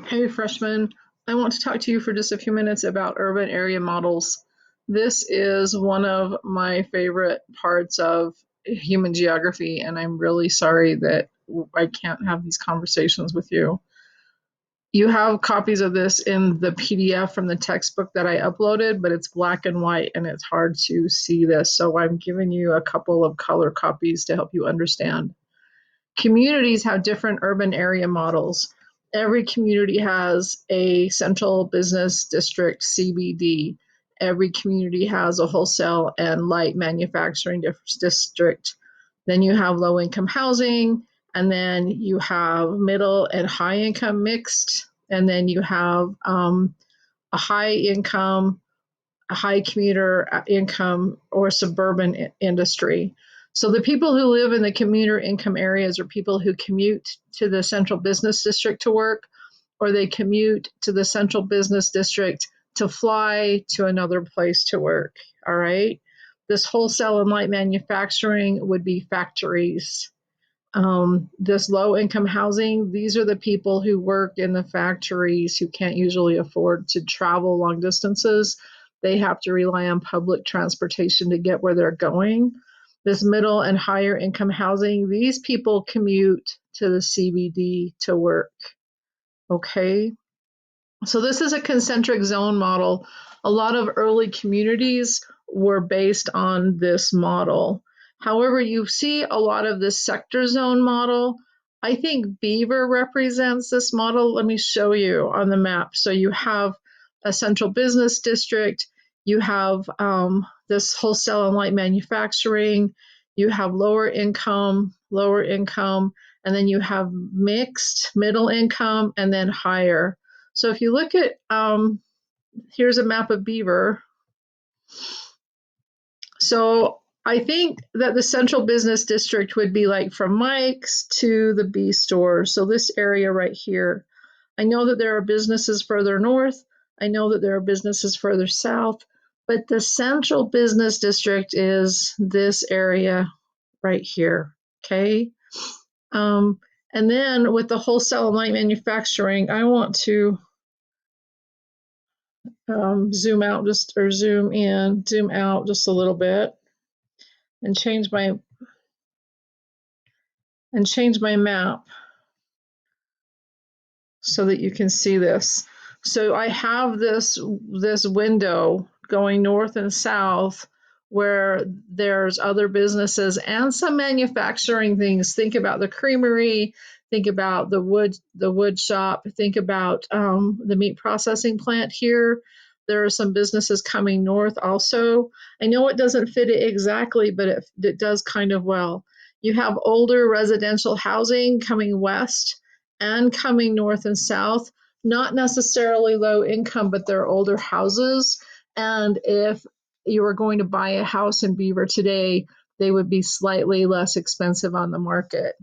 Hey, freshman. I want to talk to you for just a few minutes about urban area models. This is one of my favorite parts of human geography, and I'm really sorry that I can't have these conversations with you. You have copies of this in the PDF from the textbook that I uploaded, but it's black and white and it's hard to see this. So I'm giving you a couple of color copies to help you understand. Communities have different urban area models. Every community has a central business district, CBD. Every community has a wholesale and light manufacturing district. Then you have low income housing, and then you have middle and high income mixed, and then you have a high income, a high commuter income, or suburban industry. So the people who live in the commuter income areas are people who commute to the central business district to work, or they commute to the central business district to fly to another place to work. All right. This wholesale and light manufacturing would be factories. This low income housing, these are the people who work in the factories who can't usually afford to travel long distances. They have to rely on public transportation to get where they're going. This middle and higher income housing, these people commute to the CBD to work. Okay. So this is a concentric zone model. A lot of early communities were based on this model. However, you see a lot of this sector zone model. I think Beaver represents this model. Let me show you on the map. So you have a central business district, you have this wholesale and light manufacturing, you have lower income, and then you have mixed, middle income, and then higher. So if you look at, here's a map of Beaver. So I think that the central business district would be like from Mike's to the B store. So this area right here. I know that there are businesses further north. I know that there are businesses further south, but the central business district is this area right here. Okay. And then with the wholesale and light manufacturing, I want to zoom out just, or zoom in, zoom out just a little bit and change my map so that you can see this. So I have this window going north and south where there's other businesses and some manufacturing things. Think about the creamery, think about the wood shop, think about the meat processing plant here. There are some businesses coming north also. I know it doesn't fit it exactly, but it does kind of well. You have older residential housing coming west and coming north and south, not necessarily low income, but they're older houses. And if you were going to buy a house in Beaver today, they would be slightly less expensive on the market.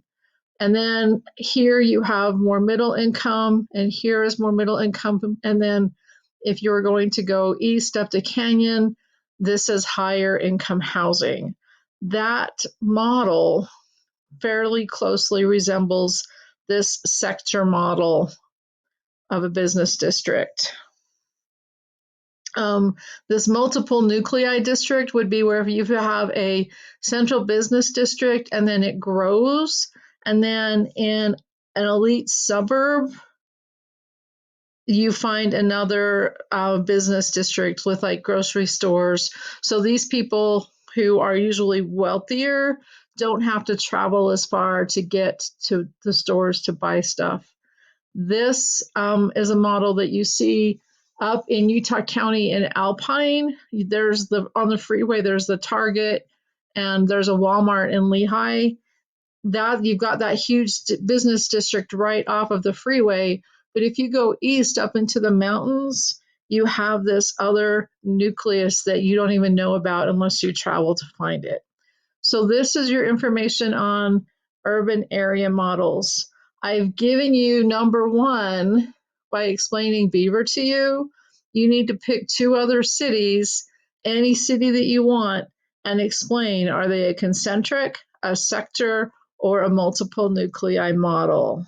And then here you have more middle income, and here is more middle income. And then if you're going to go east up to Canyon, this is higher income housing. That model fairly closely resembles this sector model of a business district. This multiple nuclei district would be where you have a central business district and then it grows, and then in an elite suburb you find another business district with like grocery stores. So these people who are usually wealthier don't have to travel as far to get to the stores to buy stuff. This is a model that you see up in Utah County in Alpine. There's on the freeway, there's the Target and there's a Walmart in Lehigh. That you've got that huge business district right off of the freeway. But if you go east up into the mountains, you have this other nucleus that you don't even know about unless you travel to find it. So this is your information on urban area models. I've given you number one by explaining Beaver to you. You need to pick two other cities, any city that you want, and explain, are they a concentric, a sector, or a multiple nuclei model?